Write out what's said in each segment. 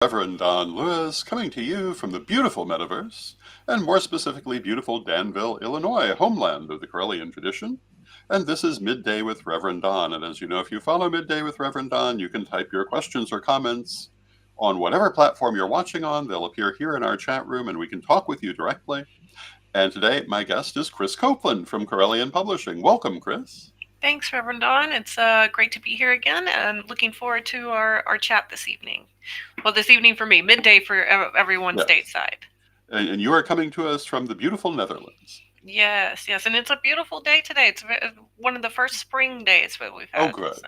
Reverend Don Lewis, coming to you from the beautiful metaverse, and more specifically beautiful Danville, Illinois, homeland of the Correllian tradition. And this is Midday with Reverend Don. And as you know, if you follow Midday with Reverend Don, you can type your questions or comments on whatever platform you're watching on. They'll appear here in our chat room, and we can talk with you directly. And today, my guest is Krys Copeland from Correllian Publishing. Welcome, Krys. Thanks, Reverend Don. It's great to be here again, and looking forward to our chat this evening. Well, this evening for me, midday for everyone stateside. And you are coming to us from the beautiful Netherlands. Yes, and it's a beautiful day today. It's one of the first spring days that we've had. Oh, good. So.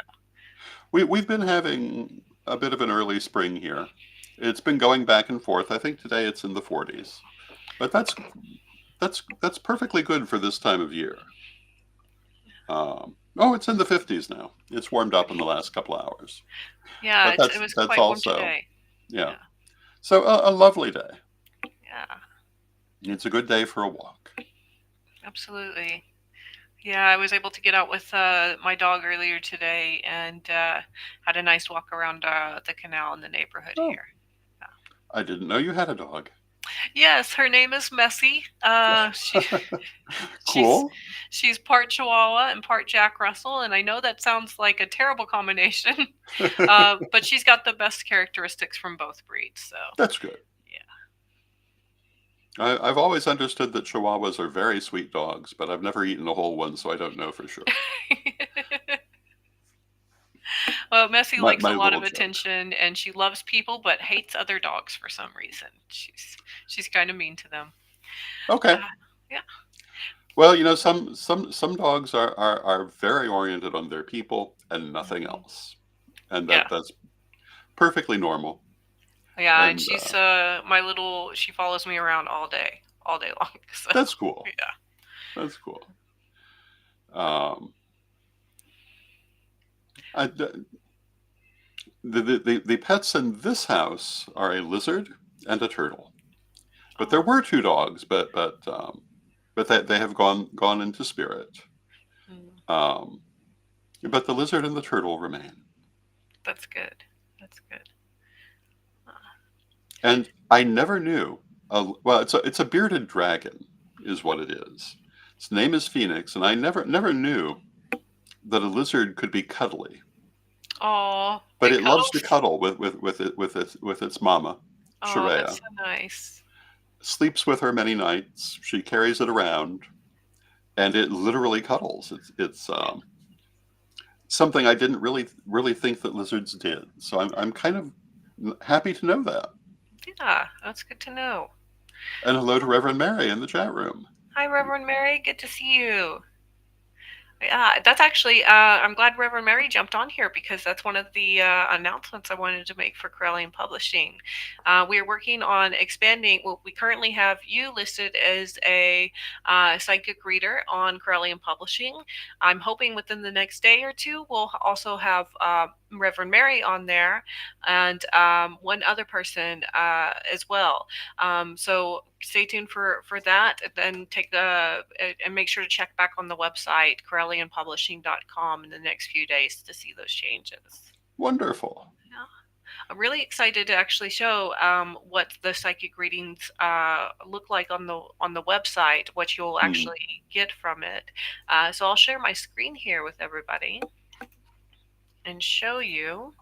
We've been having a bit of an early spring here. It's been going back and forth. I think today it's in the 40s, but that's perfectly good for this time of year. It's in the 50s now. It's warmed up in the last couple of hours. Yeah, it was quite warm today. Yeah. So a lovely day. Yeah. It's a good day for a walk. Absolutely. Yeah, I was able to get out with my dog earlier today and had a nice walk around the canal in the neighborhood here. Yeah. I didn't know you had a dog. Yes, her name is Messi. Cool. She's part Chihuahua and part Jack Russell, and I know that sounds like a terrible combination, but she's got the best characteristics from both breeds. So that's good. Yeah. I've always understood that Chihuahuas are very sweet dogs, but I've never eaten a whole one, so I don't know for sure. Well, Messi likes a lot of attention, and she loves people but hates other dogs for some reason. She's kind of mean to them. Okay. Yeah. Well, you know, some dogs are very oriented on their people and nothing else, and that's perfectly normal. Yeah, and she's she follows me around all day long. So. That's cool. Yeah, that's cool. The pets in this house are a lizard and a turtle, but there were two dogs, but they have gone into spirit. But the lizard and the turtle remain. That's good. That's good. And I never knew. It's a bearded dragon, is what it is. Its name is Phoenix, and I never knew that a lizard could be cuddly. Oh, but it loves to cuddle with its mama, Sharia. That's so nice. Sleeps with her many nights. She carries it around, and it literally cuddles. It's something I didn't really think that lizards did. So I'm kind of happy to know that. Yeah, that's good to know. And hello to Reverend Mary in the chat room. Hi, Reverend Mary. Good to see you. Yeah, that's actually, I'm glad Reverend Mary jumped on here because that's one of the announcements I wanted to make for Correllian Publishing. We are working on expanding. Well, we currently have you listed as a psychic reader on Correllian Publishing. I'm hoping within the next day or two, we'll also have Reverend Mary on there and one other person as well. So stay tuned for that, and and make sure to check back on the website correllianpublishing.com in the next few days to see those changes. Wonderful. Yeah, I'm really excited to actually show what the psychic readings look like on the website, what you'll actually get from it. So I'll share my screen here with everybody and show you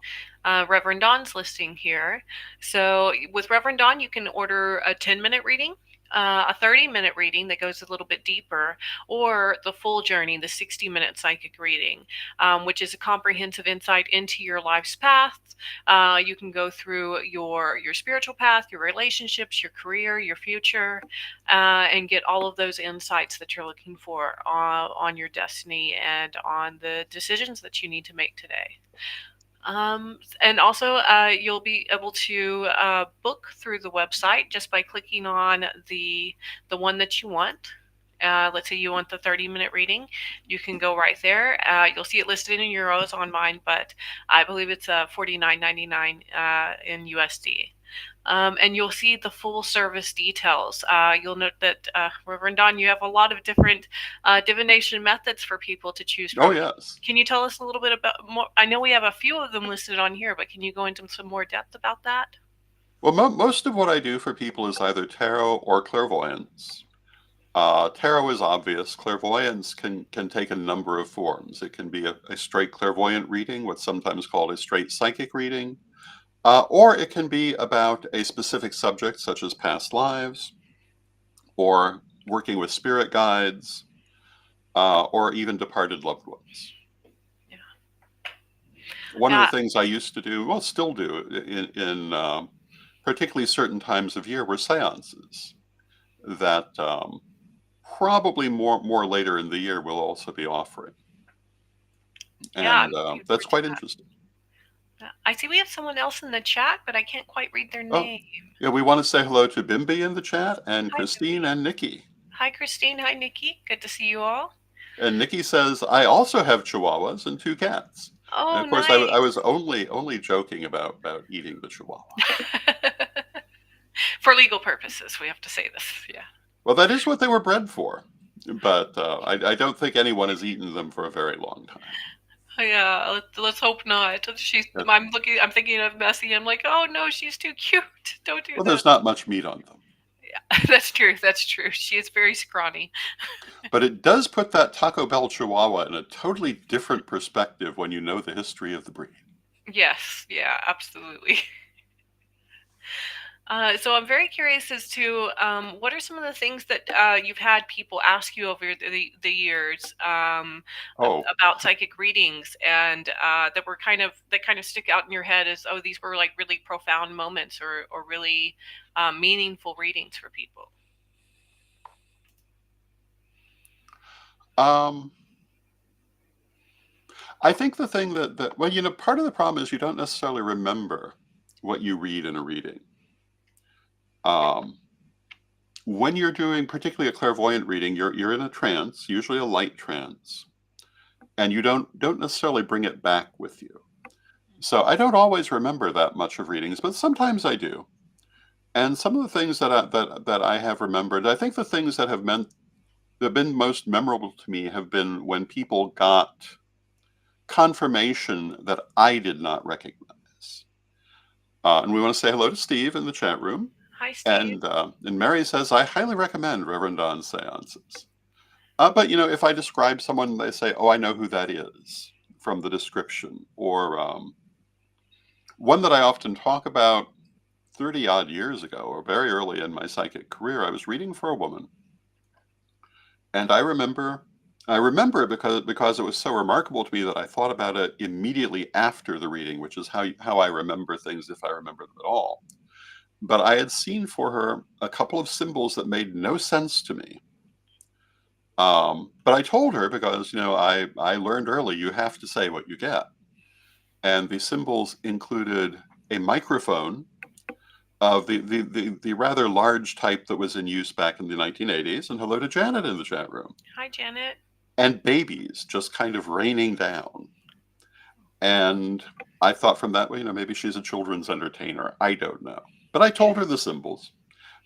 Reverend Don's listing here. So with Reverend Don, you can order a 10-minute reading, a 30-minute reading that goes a little bit deeper, or the full journey, the 60-minute psychic reading, which is a comprehensive insight into your life's path. You can go through your spiritual path, your relationships, your career, your future, and get all of those insights that you're looking for on your destiny and on the decisions that you need to make today. And also, you'll be able to book through the website just by clicking on the one that you want. Let's say you want the 30-minute reading. You can go right there. You'll see it listed in euros on mine, but I believe it's $49.99 in USD. And you'll see the full service details. You'll note that, Reverend Don, you have a lot of different divination methods for people to choose from. Oh, yes. Can you tell us a little bit about more? I know we have a few of them listed on here, but can you go into some more depth about that? Well, most of what I do for people is either tarot or clairvoyance. Tarot is obvious. Clairvoyance can take a number of forms. It can be a straight clairvoyant reading, what's sometimes called a straight psychic reading, or it can be about a specific subject, such as past lives, or working with spirit guides, or even departed loved ones. Yeah. One of the Yeah. things I used to do, well, still do, in particularly certain times of year, were seances that probably more later in the year we'll also be offering, Yeah, I'm and looking that's forward to quite that. interesting. Yeah. I see we have someone else in the chat, but I can't quite read their Oh, name. yeah, we want to say hello to Bimby in the chat, and Hi, Christine Bimby. and Nikki. Hi, Christine. Hi, Nikki. Good to see you all. And Nikki says, I also have chihuahuas and 2 cats. And Oh, of course, I nice. was only joking about eating the chihuahua. For legal purposes, we have to say this. Yeah. Well, that is what they were bred for, but I don't think anyone has eaten them for a very long time. Yeah, let's hope not. She's. Uh, I'm looking. I'm thinking of Messi. I'm like, oh no, she's too cute. Don't do Well, that. there's not much meat on them. Yeah, that's true. That's true. She is very scrawny. But it does put that Taco Bell Chihuahua in a totally different perspective when you know the history of the breed. Yes. Yeah. Absolutely. So I'm very curious as to what are some of the things that you've had people ask you over the years Oh, about psychic readings, and that kind of stick out in your head as, oh, these were like really profound moments, or really meaningful readings for people. um, I think the thing that well, part of the problem is you don't necessarily remember what you read in a reading. Um, when you're doing particularly a clairvoyant reading, you're in a trance, usually a light trance, and you don't necessarily bring it back with you. So I don't always remember that much of readings, but sometimes I do. And some of the things that I have remembered, I think the things that have been most memorable to me have been when people got confirmation that I did not recognize. And we want to say hello to Steve in the chat room. Hi, Steve. And Mary says, I highly recommend Reverend Don's seances. But if I describe someone, they say, "Oh, I know who that is" from the description. Or one that I often talk about 30 odd years ago, or very early in my psychic career, I was reading for a woman, and I remember it because it was so remarkable to me that I thought about it immediately after the reading, which is how I remember things, if I remember them at all. But I had seen for her a couple of symbols that made no sense to me. But I told her because, I learned early you have to say what you get. And the symbols included a microphone of the rather large type that was in use back in the 1980s. And hello to Janet in the chat room. Hi, Janet. And babies just kind of raining down. And I thought from that way, maybe she's a children's entertainer. I don't know. But I told her the symbols,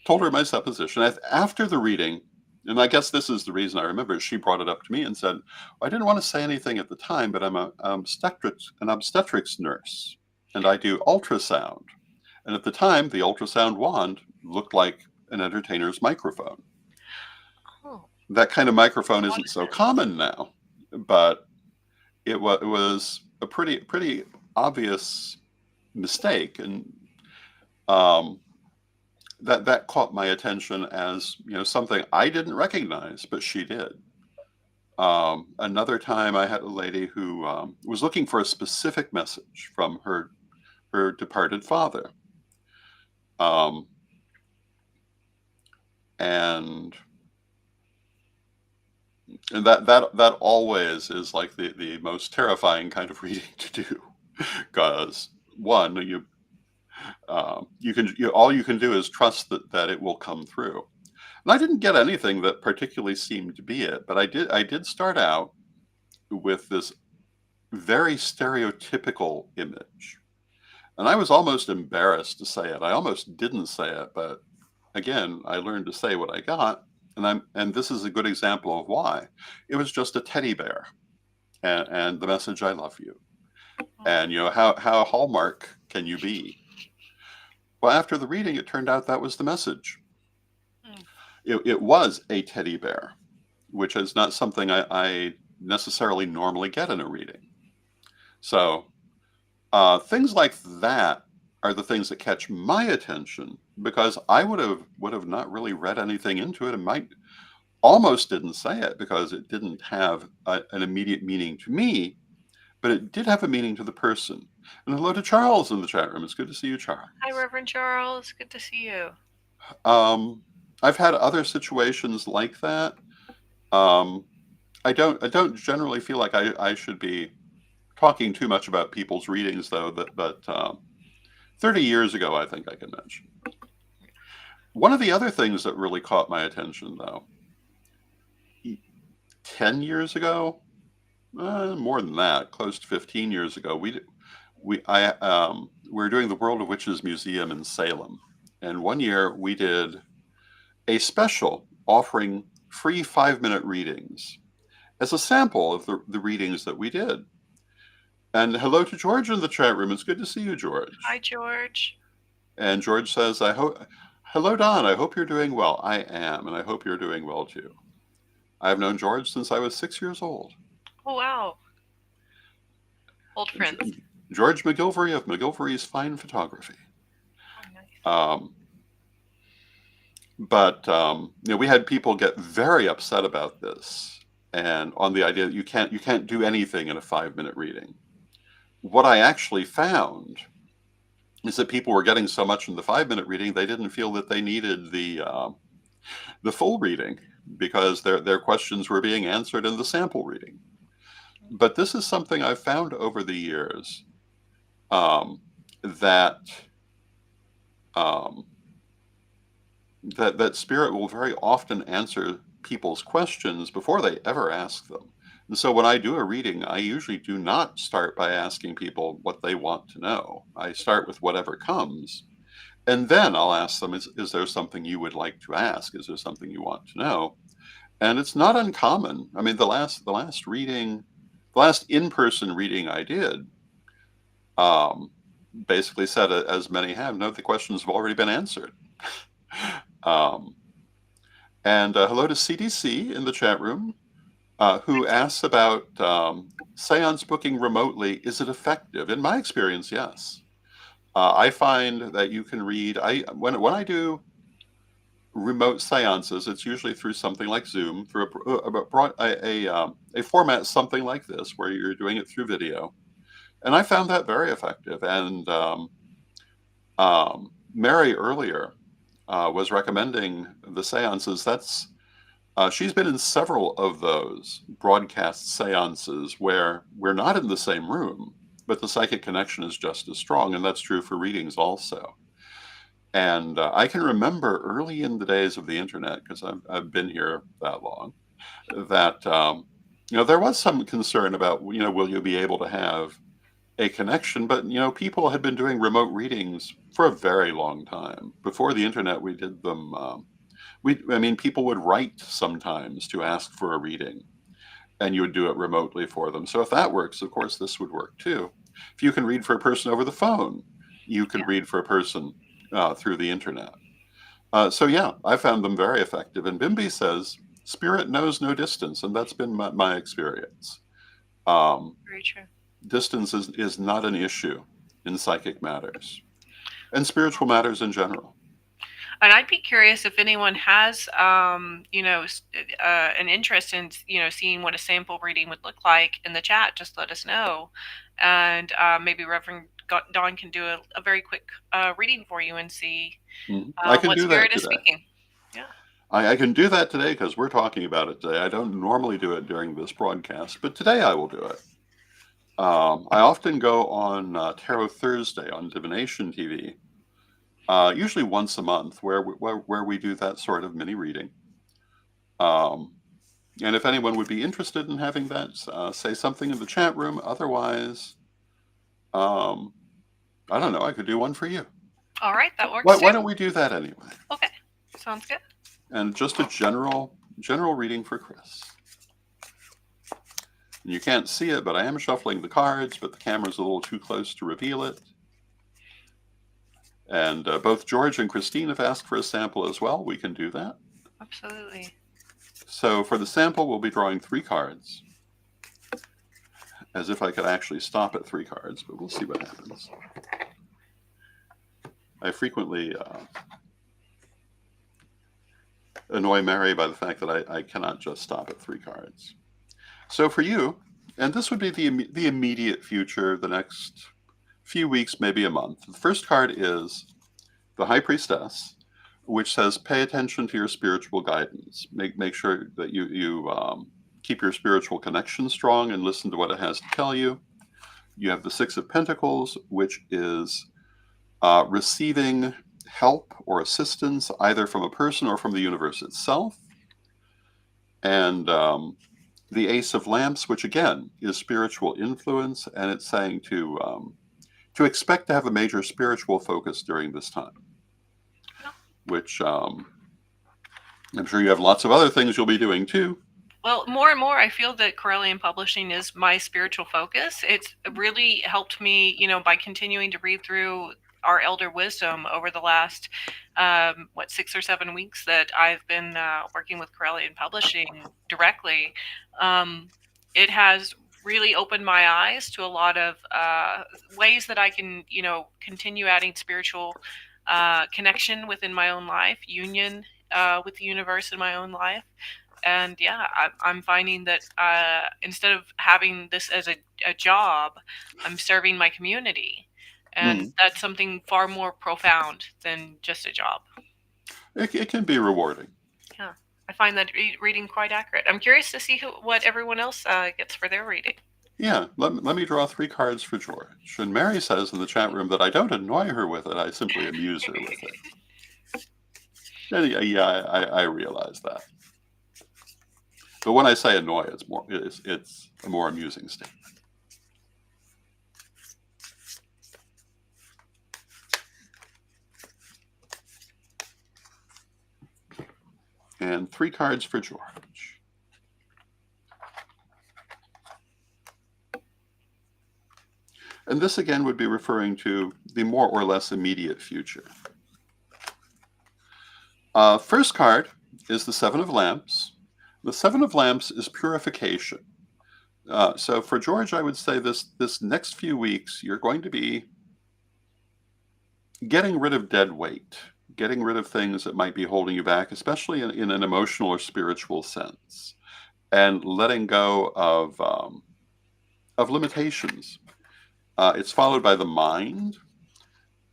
told her my supposition. After the reading, and I guess this is the reason I remember, she brought it up to me and said, I didn't want to say anything at the time, but I'm an obstetrics nurse, and I do ultrasound. And at the time, the ultrasound wand looked like an entertainer's microphone. Oh, That kind of microphone a lot isn't of so sense. common now, but it was a pretty obvious mistake, and um, that caught my attention as something I didn't recognize, but she did. Another time, I had a lady who was looking for a specific message from her departed father, um, and that always is like the most terrifying kind of reading to do, because one, all you can do is trust that it will come through. And I didn't get anything that particularly seemed to be it, but I did start out with this very stereotypical image. And I was almost embarrassed to say it. I almost didn't say it, but again, I learned to say what I got. And this is a good example of why. It was just a teddy bear and the message, I love you. Oh, And how Hallmark can you be? Well, after the reading, it turned out that was the message. Mm. It was a teddy bear, which is not something I necessarily normally get in a reading. So things like that are the things that catch my attention because I would have not really read anything into it and might almost didn't say it because it didn't have an immediate meaning to me, but it did have a meaning to the person. And hello to Charles in the chat room. It's good to see you, Charles. Hi, Reverend Charles. Good to see you. I've had other situations like that. I don't generally feel like I should be talking too much about people's readings, though. But 30 years ago, I think I can mention. One of the other things that really caught my attention, though, 10 years ago, more than that, close to 15 years ago, we were doing the World of Witches Museum in Salem, and one year we did a special offering free 5-minute readings as a sample of the readings that we did. And hello to George in the chat room. It's good to see you, George. Hi, George. And George says, hello, Don. I hope you're doing well. I am, and I hope you're doing well too. I've known George since I was 6 years old. Oh, wow. Old friends. George McGilvery of McGilvery's Fine Photography. Oh, nice. But we had people get very upset about this and on the idea that you can't do anything in a 5-minute reading. What I actually found is that people were getting so much in the 5-minute reading they didn't feel that they needed the full reading because their questions were being answered in the sample reading. But this is something I've found over the years that spirit will very often answer people's questions before they ever ask them. And so when I do a reading, I usually do not start by asking people what they want to know. I start with whatever comes. And then I'll ask them, is there something you would like to ask? Is there something you want to know? And it's not uncommon. I mean, the last in-person reading I did, basically said, as many have, no, the questions have already been answered. And hello to CDC in the chat room, who asks about seance booking remotely. Is it effective? In my experience, yes. I find that you can read. When I do remote seances, it's usually through something like Zoom, through a format something like this, where you're doing it through video. And I found that very effective. And Mary earlier was recommending the seances. She's been in several of those broadcast seances where we're not in the same room, but the psychic connection is just as strong. And that's true for readings also. And I can remember early in the days of the internet, because I've been here that long, that there was some concern about will you be able to have a connection? But people had been doing remote readings for a very long time. Before the internet, we did them. People would write sometimes to ask for a reading, and you would do it remotely for them. So if that works, of course, this would work too. If you can read for a person over the phone, you can read for a person through the internet. So yeah, I found them very effective. And Bimby says, spirit knows no distance, and that's been my experience. Very true. Distance is not an issue in psychic matters and spiritual matters in general. And I'd be curious if anyone has, an interest in, seeing what a sample reading would look like in the chat. Just let us know, and maybe Reverend Don can do a very quick reading for you and see I can what do spirit that is today. speaking. Yeah, I can do that today because we're talking about it today. I don't normally do it during this broadcast, but today I will do it. I often go on Tarot Thursday on Divination TV. Usually once a month, where we do that sort of mini reading. And if anyone would be interested in having that, say something in the chat room. Otherwise, I don't know. I could do one for you. all right, that works. Why don't we do that anyway? Okay, sounds good. And just a general reading for Krys. And you can't see it, but I am shuffling the cards, but the camera's a little too close to reveal it. And both George and Christine have asked for a sample as well. We can do that. Absolutely. So for the sample, we'll be drawing 3 cards. As if I could actually stop at 3 cards, but we'll see what happens. I frequently annoy Mary by the fact that I cannot just stop at 3 cards. So for you, and this would be the immediate future, the next few weeks, maybe a month. The first card is the High Priestess, which says, pay attention to your spiritual guidance. Make sure that you keep your spiritual connection strong and listen to what it has to tell you. You have the Six of Pentacles, which is receiving help or assistance either from a person or from the universe itself. And the Ace of Lamps, which again is spiritual influence, and it's saying to expect to have a major spiritual focus during this time, which I'm sure you have lots of other things you'll be doing too. Well, more and more, I feel that Correllian Publishing is my spiritual focus. It's really helped me, by continuing to read through our elder wisdom over the last, 6 or 7 weeks that I've been working with Correllian Publishing directly. It has really opened my eyes to a lot of ways that I can, continue adding spiritual connection within my own life, union with the universe in my own life. And yeah, I'm finding that instead of having this as a job, I'm serving my community. And that's something far more profound than just a job. It can be rewarding. Yeah, I find that reading quite accurate. I'm curious to see what everyone else gets for their reading. Yeah, let me draw 3 cards for George. And Mary says in the chat room that I don't annoy her with it, I simply amuse her with it. And yeah, I realize that. But when I say annoy, it's a more amusing statement. And 3 cards for George. And this again would be referring to the more or less immediate future. First card is the Seven of Lamps. The Seven of Lamps is purification. So for George, I would say this next few weeks, you're going to be getting rid of dead weight, getting rid of things that might be holding you back, especially in an emotional or spiritual sense, and letting go of limitations. It's followed by the mind,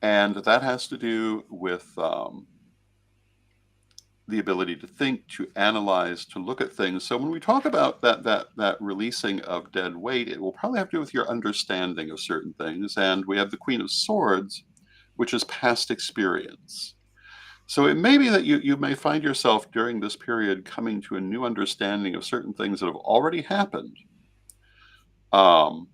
and that has to do with the ability to think, to analyze, to look at things. So when we talk about that releasing of dead weight, it will probably have to do with your understanding of certain things. And we have the Queen of Swords, which is past experience. So it may be that you may find yourself during this period coming to a new understanding of certain things that have already happened. But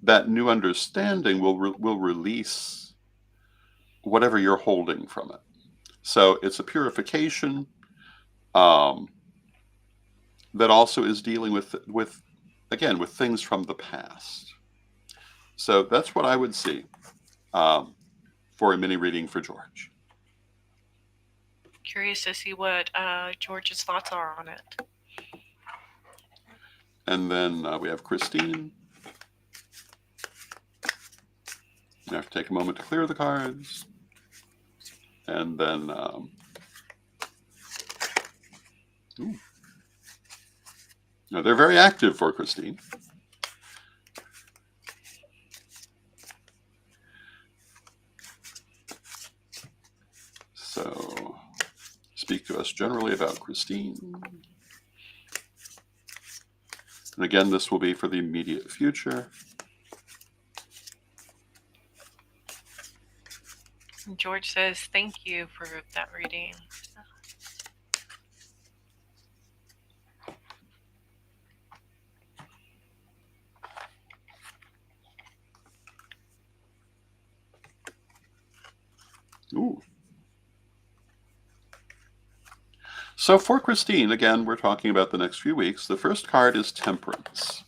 that new understanding will release whatever you're holding from it. So it's a purification that also is dealing with things from the past. So that's what I would see for a mini reading for George. Curious to see what George's thoughts are on it. And then we have Christine. You have to take a moment to clear the cards. And then, now they're very active for Christine. So, speak to us generally about Christine. And again, this will be for the immediate future. George says, thank you for that reading. Ooh. So for Christine, again, we're talking about the next few weeks. The first card is Temperance.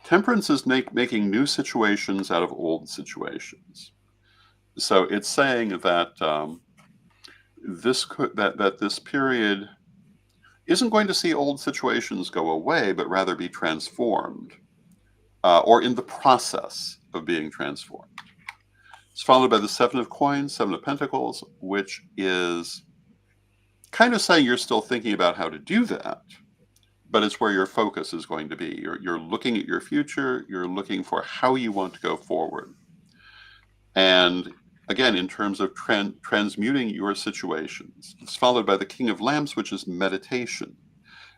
Temperance is making new situations out of old situations. So it's saying that this period isn't going to see old situations go away, but rather be transformed, or in the process of being transformed. It's followed by the Seven of Coins, Seven of Pentacles, which is kind of saying you're still thinking about how to do that, but it's where your focus is going to be. You're looking at your future, you're looking for how you want to go forward. And again, in terms of transmuting your situations, it's followed by the King of Lamps, which is meditation.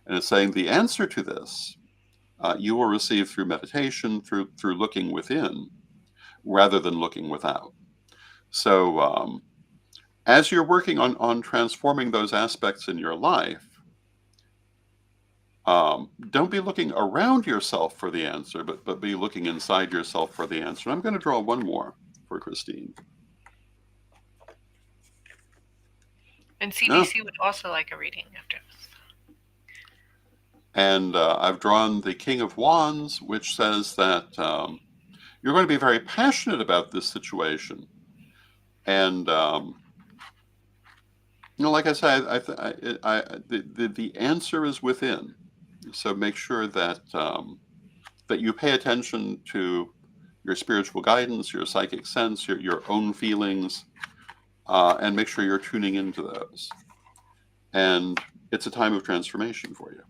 And it's saying the answer to this you will receive through meditation, through looking within, rather than looking without. So as you're working on transforming those aspects in your life, don't be looking around yourself for the answer, but be looking inside yourself for the answer. And I'm going to draw one more for Christine. And CDC would also like a reading after this. And I've drawn the King of Wands, which says that you're going to be very passionate about this situation. And, like I said, the answer is within. So make sure that that you pay attention to your spiritual guidance, your psychic sense, your own feelings, and make sure you're tuning into those. And it's a time of transformation for you.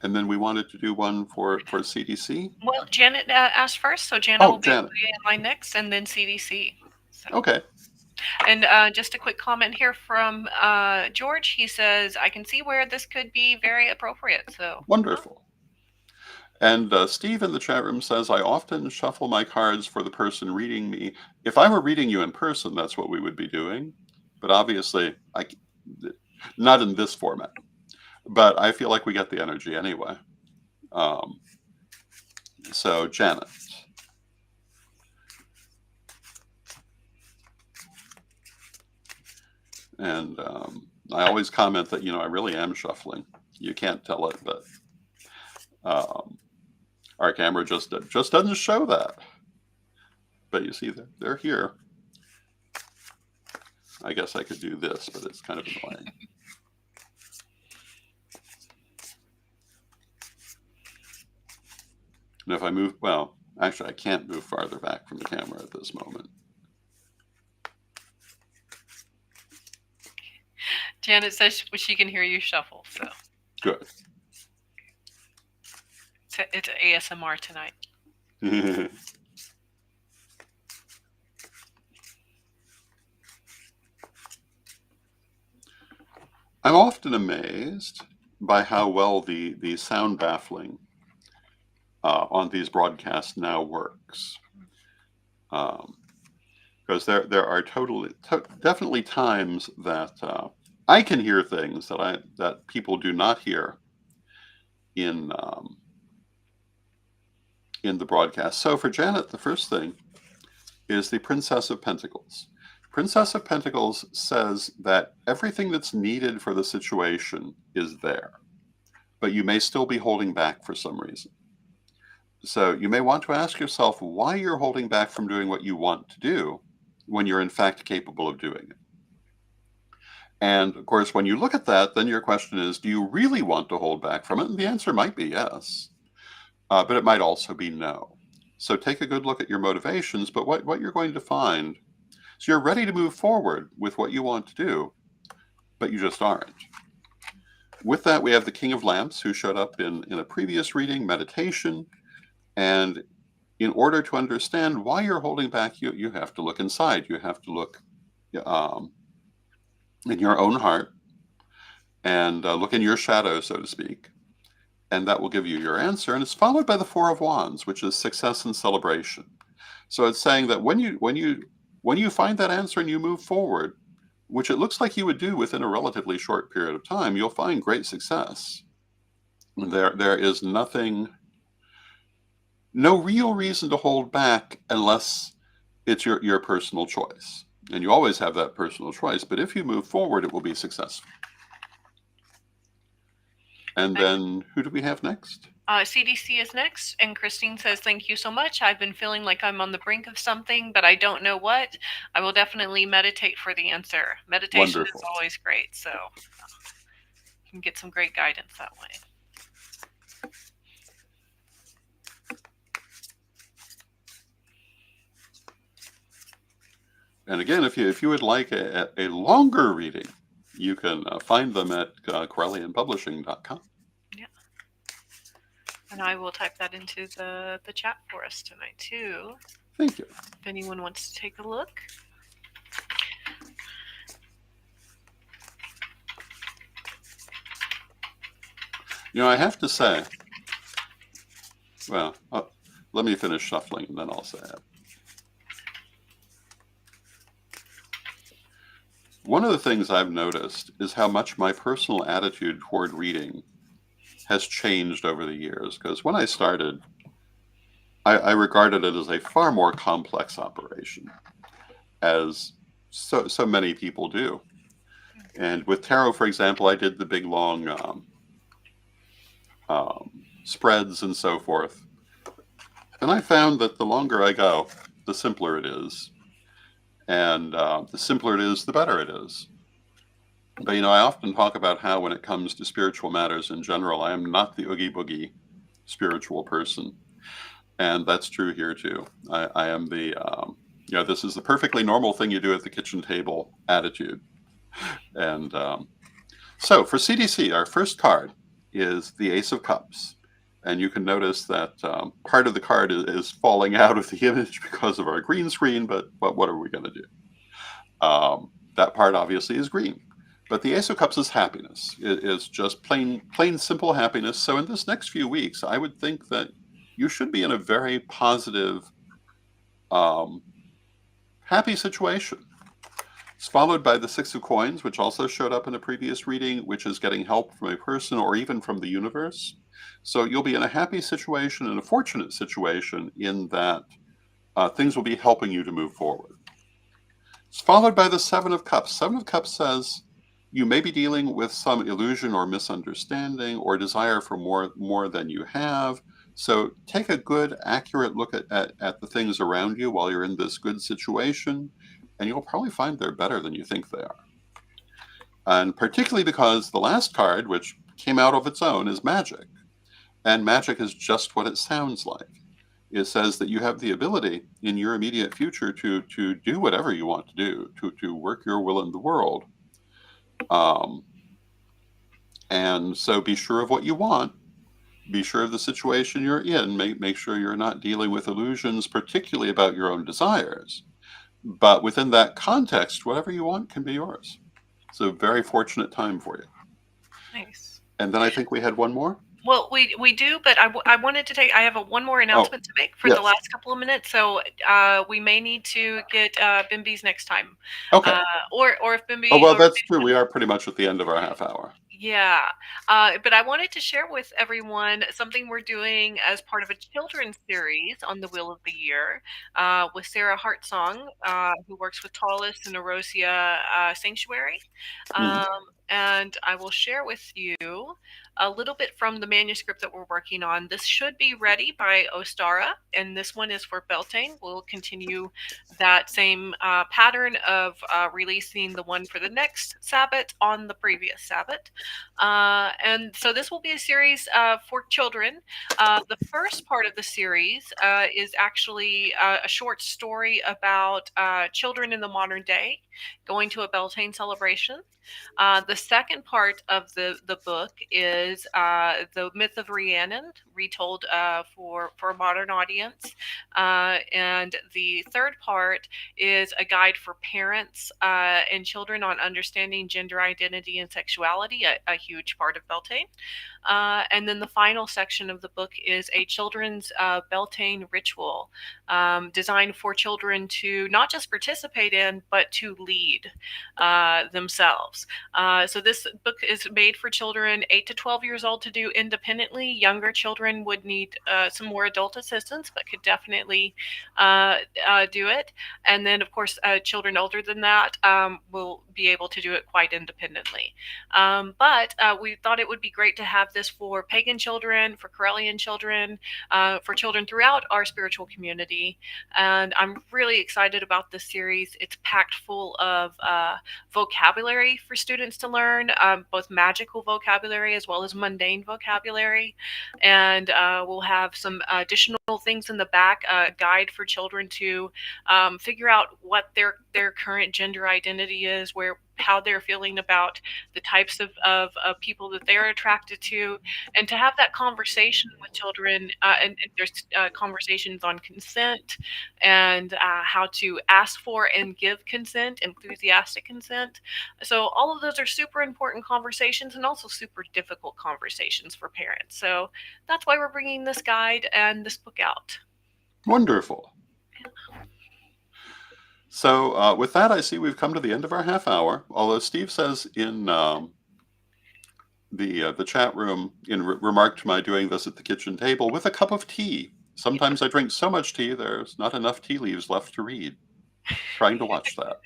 And then we wanted to do one for CDC. Well, Janet asked first, so Janet will be in line next, and then CDC. So. Okay. And just a quick comment here from George. He says, I can see where this could be very appropriate. So wonderful. And Steve in the chat room says, I often shuffle my cards for the person reading me. If I were reading you in person, that's what we would be doing. But obviously, not in this format. But I feel like we get the energy anyway. So Janet. And I always comment that, I really am shuffling. You can't tell it, but our camera just doesn't show that. But you see, they're here. I guess I could do this, but it's kind of annoying. And if I move, well, actually, I can't move farther back from the camera at this moment. Janet says she can hear you shuffle, so. Good. It's ASMR tonight. I'm often amazed by how well the sound baffling on these broadcasts now works. Because there are definitely times that I can hear things that people do not hear in the broadcast. So for Janet, the first thing is the Princess of Pentacles. Princess of Pentacles says that everything that's needed for the situation is there, but you may still be holding back for some reason. So you may want to ask yourself why you're holding back from doing what you want to do when you're in fact capable of doing it. And of course, when you look at that, then your question is, do you really want to hold back from it? And the answer might be yes, but it might also be no. So take a good look at your motivations, but what you're going to find is you're ready to move forward with what you want to do, but you just aren't. With that, we have the King of Lamps, who showed up in a previous reading, meditation. And in order to understand why you're holding back, you have to look inside. You have to look in your own heart and look in your shadow, so to speak. And that will give you your answer. And it's followed by the Four of Wands, which is success and celebration. So it's saying that when you find that answer and you move forward, which it looks like you would do within a relatively short period of time, you'll find great success. There is no real reason to hold back unless it's your personal choice. And you always have that personal choice, but if you move forward, it will be successful. And then who do we have next? CDC is next, and Christine says, "Thank you so much. I've been feeling like I'm on the brink of something, but I don't know what. I will definitely meditate for the answer. Meditation is Wonderful. always great, so you can get some great guidance that way." And again, if you would like a longer reading, you can find them at CorrellianPublishing.com. Yeah. And I will type that into the chat for us tonight, too. Thank you. If anyone wants to take a look. I have to say, well, let me finish shuffling and then I'll say it. One of the things I've noticed is how much my personal attitude toward reading has changed over the years. Because when I started, I regarded it as a far more complex operation, as so many people do. And with tarot, for example, I did the big long spreads and so forth. And I found that the longer I go, the simpler it is. And the simpler it is, the better it is. But, I often talk about how when it comes to spiritual matters in general, I am not the oogie boogie spiritual person. And that's true here, too. I am the, this is the perfectly normal thing you do at the kitchen table attitude. And so for CDC, our first card is the Ace of Cups. And you can notice that part of the card is falling out of the image because of our green screen, but what are we going to do? That part obviously is green. But the Ace of Cups is happiness. It is just plain simple happiness. So in this next few weeks, I would think that you should be in a very positive, happy situation. It's followed by the Six of Coins, which also showed up in a previous reading, which is getting help from a person or even from the universe. So you'll be in a happy situation and a fortunate situation in that things will be helping you to move forward. It's followed by the Seven of Cups. Seven of Cups says you may be dealing with some illusion or misunderstanding or desire for more than you have. So take a good, accurate look at the things around you while you're in this good situation, and you'll probably find they're better than you think they are. And particularly because the last card, which came out of its own, is magic. And magic is just what it sounds like. It says that you have the ability in your immediate future to do whatever you want to do, to work your will in the world. And so be sure of what you want. Be sure of the situation you're in. Make sure you're not dealing with illusions, particularly about your own desires. But within that context, whatever you want can be yours. It's a very fortunate time for you. Nice. And then I think we had one more. Well, we do, but I wanted to I have one more announcement to make for the last couple of minutes. So we may need to get Bimby's next time. Okay. Or if Bimby. Oh, well, that's true. We are pretty much at the end of our half hour. Yeah. But I wanted to share with everyone something we're doing as part of a children's series on the Wheel of the Year with Sarah Hartsong, who works with Taurus and Erosia Sanctuary. And I will share with you a little bit from the manuscript that we're working on. This should be ready by Ostara, and this one is for Beltane. We'll continue that same pattern of releasing the one for the next Sabbath on the previous Sabbath. And so this will be a series for children. The first part of the series is actually a short story about children in the modern day going to a Beltane celebration. The second part of the book is the myth of Rhiannon, retold for a modern audience. And the third part is a guide for parents and children on understanding gender identity and sexuality, a huge part of Beltane. And then the final section of the book is a children's Beltane ritual designed for children to not just participate in, but to lead themselves. So this book is made for children 8 to 12 years old to do independently. Younger children would need some more adult assistance, but could definitely do it. And then, of course, children older than that will be able to do it quite independently. But we thought it would be great to have have this for pagan children, for Correllian children, for children throughout our spiritual community. And I'm really excited about this series. It's packed full of vocabulary for students to learn, both magical vocabulary as well as mundane vocabulary. And we'll have some additional things in the back, a guide for children to figure out what their current gender identity is, how they're feeling about the types of people that they're attracted to, and to have that conversation with children. And there's conversations on consent and how to ask for and give consent, enthusiastic consent. So all of those are super important conversations and also super difficult conversations for parents. So that's why we're bringing this guide and this book out. Wonderful. So with that, I see we've come to the end of our half hour. Although Steve says in the chat room, in remark to my doing this at the kitchen table, with a cup of tea. Sometimes I drink so much tea, there's not enough tea leaves left to read. Trying to watch that.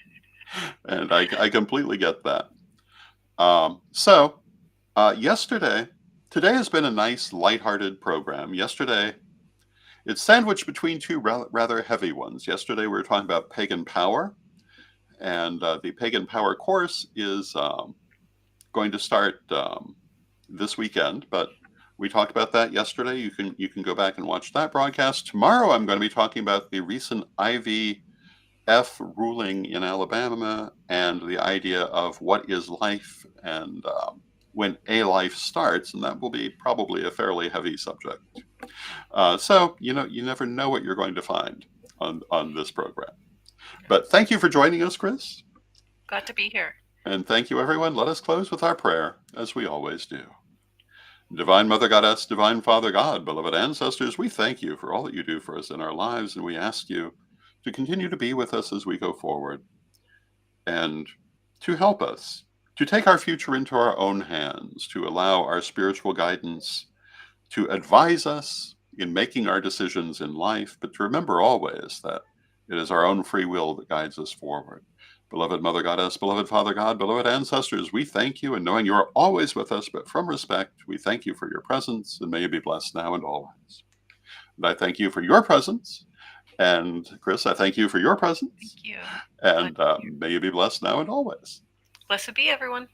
And I completely get that. Today has been a nice, lighthearted program. Yesterday, it's sandwiched between two rather heavy ones. Yesterday, we were talking about pagan power, and the pagan power course is going to start this weekend. But we talked about that yesterday. You can go back and watch that broadcast. Tomorrow, I'm going to be talking about the recent IVF ruling in Alabama and the idea of what is life and when a life starts, and that will be probably a fairly heavy subject. So you never know what you're going to find on this program. But thank you for joining us, Krys. Glad to be here. And thank you, everyone. Let us close with our prayer, as we always do. Divine Mother Goddess, Divine Father God, beloved ancestors, we thank you for all that you do for us in our lives, and we ask you to continue to be with us as we go forward and to help us to take our future into our own hands, to allow our spiritual guidance to advise us in making our decisions in life, but to remember always that it is our own free will that guides us forward. Beloved Mother Goddess, beloved Father God, beloved ancestors, we thank you, and knowing you are always with us, but from respect, we thank you for your presence, and may you be blessed now and always. And I thank you for your presence, and Krys, I thank you for your presence. Thank you. And may you be blessed now and always. Blessed be everyone.